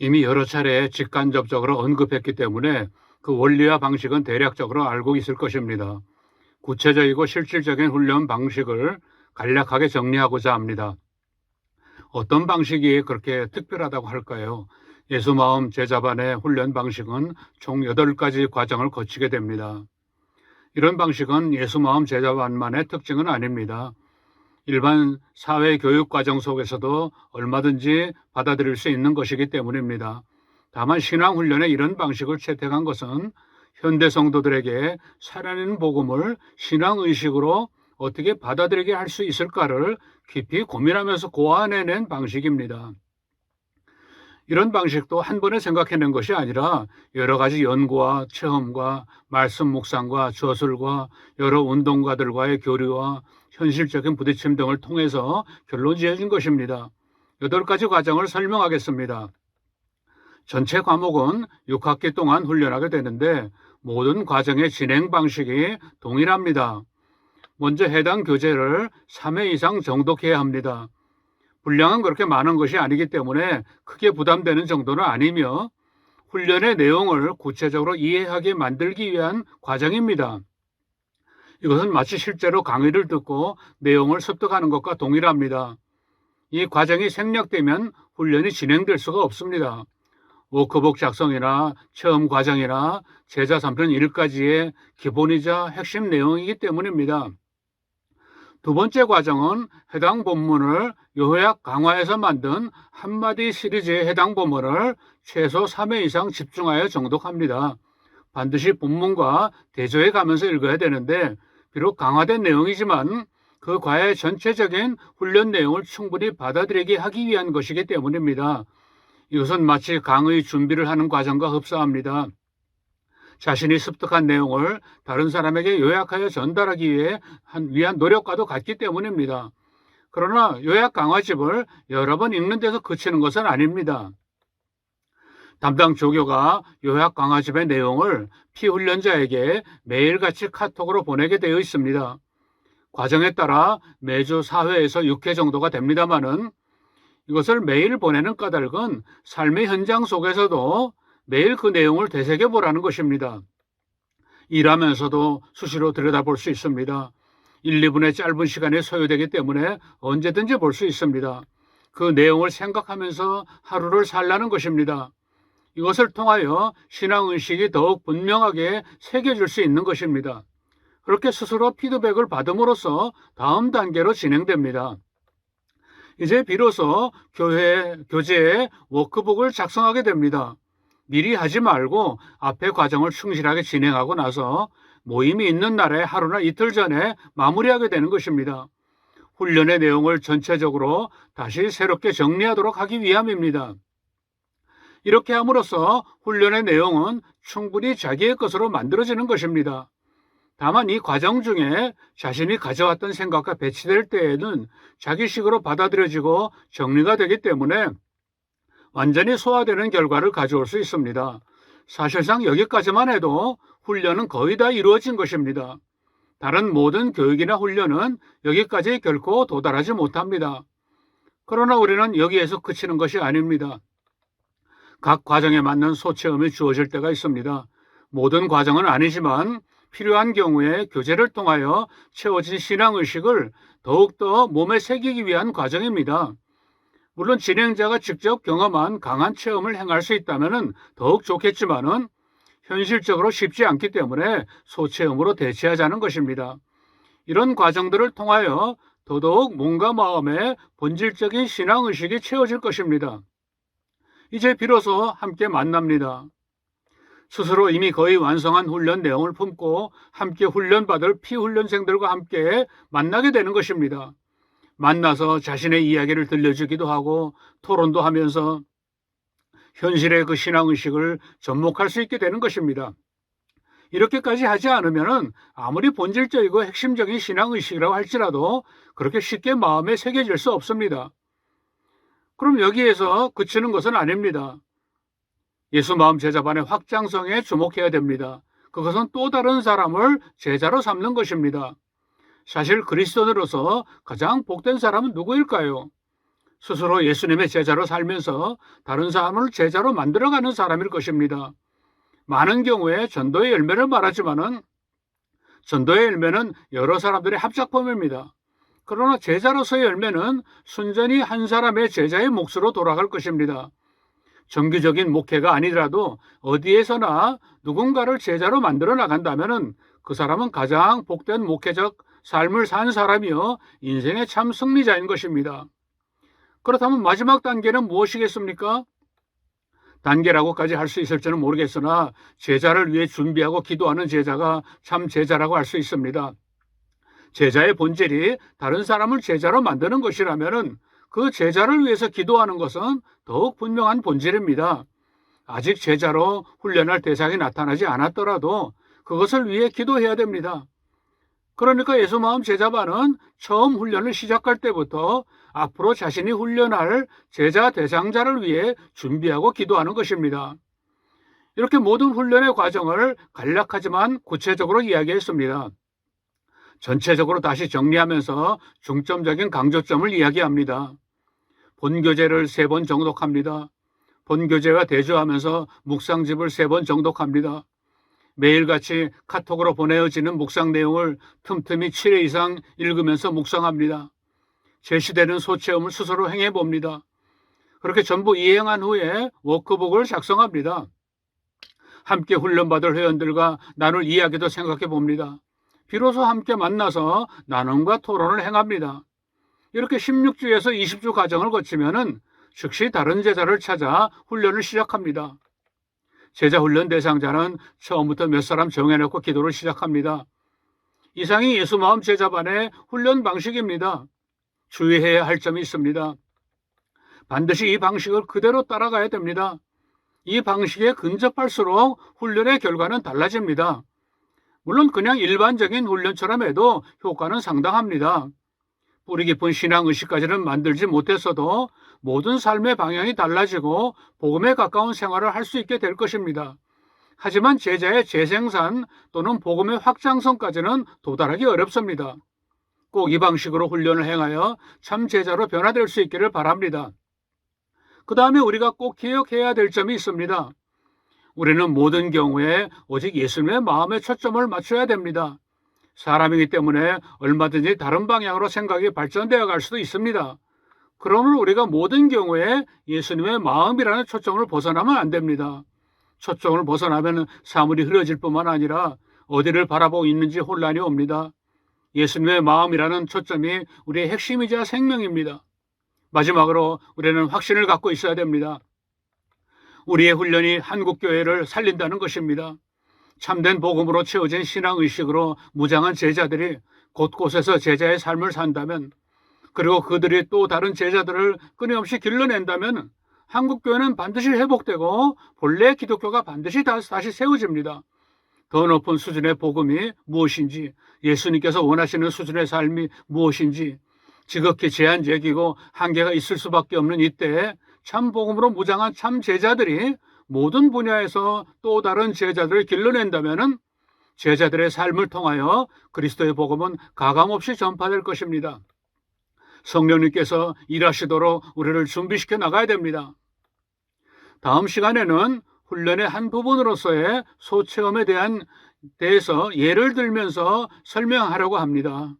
이미 여러 차례 직간접적으로 언급했기 때문에 그 원리와 방식은 대략적으로 알고 있을 것입니다. 구체적이고 실질적인 훈련 방식을 간략하게 정리하고자 합니다. 어떤 방식이 그렇게 특별하다고 할까요? 예수마음 제자반의 훈련 방식은 총 8가지 과정을 거치게 됩니다. 이런 방식은 예수마음 제자반만의 특징은 아닙니다. 일반 사회교육 과정 속에서도 얼마든지 받아들일 수 있는 것이기 때문입니다. 다만 신앙훈련에 이런 방식을 채택한 것은 현대 성도들에게 살아있는 복음을 신앙의식으로 어떻게 받아들이게 할 수 있을까를 깊이 고민하면서 고안해낸 방식입니다. 이런 방식도 한 번에 생각해낸 것이 아니라 여러 가지 연구와 체험과 말씀 묵상과 저술과 여러 운동가들과의 교류와 현실적인 부딪힘 등을 통해서 결론 지어진 것입니다. 8가지 과정을 설명하겠습니다. 전체 과목은 6학기 동안 훈련하게 되는데 모든 과정의 진행 방식이 동일합니다. 먼저 해당 교재를 3회 이상 정독해야 합니다. 분량은 그렇게 많은 것이 아니기 때문에 크게 부담되는 정도는 아니며 훈련의 내용을 구체적으로 이해하게 만들기 위한 과정입니다. 이것은 마치 실제로 강의를 듣고 내용을 습득하는 것과 동일합니다. 이 과정이 생략되면 훈련이 진행될 수가 없습니다. 워크북 작성이나 체험 과정이나 제자 3편 1까지의 기본이자 핵심 내용이기 때문입니다. 두 번째 과정은 해당 본문을 요약 강화해서 만든 한마디 시리즈의 해당 본문을 최소 3회 이상 집중하여 정독합니다. 반드시 본문과 대조해 가면서 읽어야 되는데 비록 강화된 내용이지만 그 과의 전체적인 훈련 내용을 충분히 받아들이게 하기 위한 것이기 때문입니다. 이것은 마치 강의 준비를 하는 과정과 흡사합니다. 자신이 습득한 내용을 다른 사람에게 요약하여 전달하기 위한 노력과도 같기 때문입니다. 그러나 요약 강화집을 여러 번 읽는 데서 그치는 것은 아닙니다. 담당 조교가 요약 강화집의 내용을 피훈련자에게 매일같이 카톡으로 보내게 되어 있습니다. 과정에 따라 매주 4회에서 6회 정도가 됩니다만은 이것을 매일 보내는 까닭은 삶의 현장 속에서도 매일 그 내용을 되새겨보라는 것입니다. 일하면서도 수시로 들여다볼 수 있습니다. 1, 2분의 짧은 시간이 소요되기 때문에 언제든지 볼 수 있습니다. 그 내용을 생각하면서 하루를 살라는 것입니다. 이것을 통하여 신앙의식이 더욱 분명하게 새겨질 수 있는 것입니다. 그렇게 스스로 피드백을 받음으로써 다음 단계로 진행됩니다. 이제 비로소 교재에 워크북을 작성하게 됩니다. 미리 하지 말고 앞의 과정을 충실하게 진행하고 나서 모임이 있는 날에 하루나 이틀 전에 마무리하게 되는 것입니다. 훈련의 내용을 전체적으로 다시 새롭게 정리하도록 하기 위함입니다. 이렇게 함으로써 훈련의 내용은 충분히 자기의 것으로 만들어지는 것입니다. 다만 이 과정 중에 자신이 가져왔던 생각과 배치될 때에는 자기식으로 받아들여지고 정리가 되기 때문에 완전히 소화되는 결과를 가져올 수 있습니다. 사실상 여기까지만 해도 훈련은 거의 다 이루어진 것입니다. 다른 모든 교육이나 훈련은 여기까지 결코 도달하지 못합니다. 그러나 우리는 여기에서 그치는 것이 아닙니다. 각 과정에 맞는 소체험이 주어질 때가 있습니다. 모든 과정은 아니지만 필요한 경우에 교재를 통하여 채워진 신앙의식을 더욱더 몸에 새기기 위한 과정입니다. 물론 진행자가 직접 경험한 강한 체험을 행할 수 있다면 더욱 좋겠지만은 현실적으로 쉽지 않기 때문에 소체험으로 대체하자는 것입니다. 이런 과정들을 통하여 더더욱 몸과 마음의 본질적인 신앙의식이 채워질 것입니다. 이제 비로소 함께 만납니다. 스스로 이미 거의 완성한 훈련 내용을 품고 함께 훈련받을 피훈련생들과 함께 만나게 되는 것입니다. 만나서 자신의 이야기를 들려주기도 하고 토론도 하면서 현실의 그 신앙의식을 접목할 수 있게 되는 것입니다. 이렇게까지 하지 않으면 아무리 본질적이고 핵심적인 신앙의식이라고 할지라도 그렇게 쉽게 마음에 새겨질 수 없습니다. 그럼 여기에서 그치는 것은 아닙니다. 예수마음 제자반의 확장성에 주목해야 됩니다. 그것은 또 다른 사람을 제자로 삼는 것입니다. 사실 그리스도인으로서 가장 복된 사람은 누구일까요? 스스로 예수님의 제자로 살면서 다른 사람을 제자로 만들어가는 사람일 것입니다. 많은 경우에 전도의 열매를 말하지만은 전도의 열매는 여러 사람들의 합작품입니다. 그러나 제자로서의 열매는 순전히 한 사람의 제자의 몫으로 돌아갈 것입니다. 정규적인 목회가 아니더라도 어디에서나 누군가를 제자로 만들어 나간다면 그 사람은 가장 복된 목회적 삶을 산 사람이요 인생의 참 승리자인 것입니다. 그렇다면 마지막 단계는 무엇이겠습니까? 단계라고까지 할 수 있을지는 모르겠으나 제자를 위해 준비하고 기도하는 제자가 참 제자라고 할 수 있습니다. 제자의 본질이 다른 사람을 제자로 만드는 것이라면 그 제자를 위해서 기도하는 것은 더욱 분명한 본질입니다. 아직 제자로 훈련할 대상이 나타나지 않았더라도 그것을 위해 기도해야 됩니다. 그러니까 예수마음 제자반은 처음 훈련을 시작할 때부터 앞으로 자신이 훈련할 제자 대상자를 위해 준비하고 기도하는 것입니다. 이렇게 모든 훈련의 과정을 간략하지만 구체적으로 이야기했습니다. 전체적으로 다시 정리하면서 중점적인 강조점을 이야기합니다. 본교재를 3번 정독합니다. 본교재와 대조하면서 묵상집을 3번 정독합니다. 매일같이 카톡으로 보내어지는 묵상 내용을 틈틈이 7회 이상 읽으면서 묵상합니다. 제시되는 소체험을 스스로 행해봅니다. 그렇게 전부 이행한 후에 워크북을 작성합니다. 함께 훈련받을 회원들과 나눌 이야기도 생각해 봅니다. 비로소 함께 만나서 나눔과 토론을 행합니다. 이렇게 16주에서 20주 과정을 거치면은 즉시 다른 제자를 찾아 훈련을 시작합니다. 제자 훈련 대상자는 처음부터 몇 사람 정해놓고 기도를 시작합니다. 이상이 예수마음 제자반의 훈련 방식입니다. 주의해야 할 점이 있습니다. 반드시 이 방식을 그대로 따라가야 됩니다. 이 방식에 근접할수록 훈련의 결과는 달라집니다. 물론 그냥 일반적인 훈련처럼 해도 효과는 상당합니다. 뿌리 깊은 신앙의식까지는 만들지 못했어도 모든 삶의 방향이 달라지고 복음에 가까운 생활을 할 수 있게 될 것입니다. 하지만 제자의 재생산 또는 복음의 확장성까지는 도달하기 어렵습니다. 꼭 이 방식으로 훈련을 행하여 참 제자로 변화될 수 있기를 바랍니다. 그 다음에 우리가 꼭 기억해야 될 점이 있습니다. 우리는 모든 경우에 오직 예수님의 마음에 초점을 맞춰야 됩니다. 사람이기 때문에 얼마든지 다른 방향으로 생각이 발전되어 갈 수도 있습니다. 그러므로 우리가 모든 경우에 예수님의 마음이라는 초점을 벗어나면 안 됩니다. 초점을 벗어나면 사물이 흐려질 뿐만 아니라 어디를 바라보고 있는지 혼란이 옵니다. 예수님의 마음이라는 초점이 우리의 핵심이자 생명입니다. 마지막으로 우리는 확신을 갖고 있어야 됩니다. 우리의 훈련이 한국교회를 살린다는 것입니다. 참된 복음으로 채워진 신앙의식으로 무장한 제자들이 곳곳에서 제자의 삶을 산다면, 그리고 그들이 또 다른 제자들을 끊임없이 길러낸다면 한국교회는 반드시 회복되고 본래 기독교가 반드시 다시 세워집니다. 더 높은 수준의 복음이 무엇인지, 예수님께서 원하시는 수준의 삶이 무엇인지 지극히 제한적이고 한계가 있을 수밖에 없는 이때에 참 복음으로 무장한 참 제자들이 모든 분야에서 또 다른 제자들을 길러낸다면 제자들의 삶을 통하여 그리스도의 복음은 가감없이 전파될 것입니다. 성령님께서 일하시도록 우리를 준비시켜 나가야 됩니다. 다음 시간에는 훈련의 한 부분으로서의 소체험에 대해서 예를 들면서 설명하려고 합니다.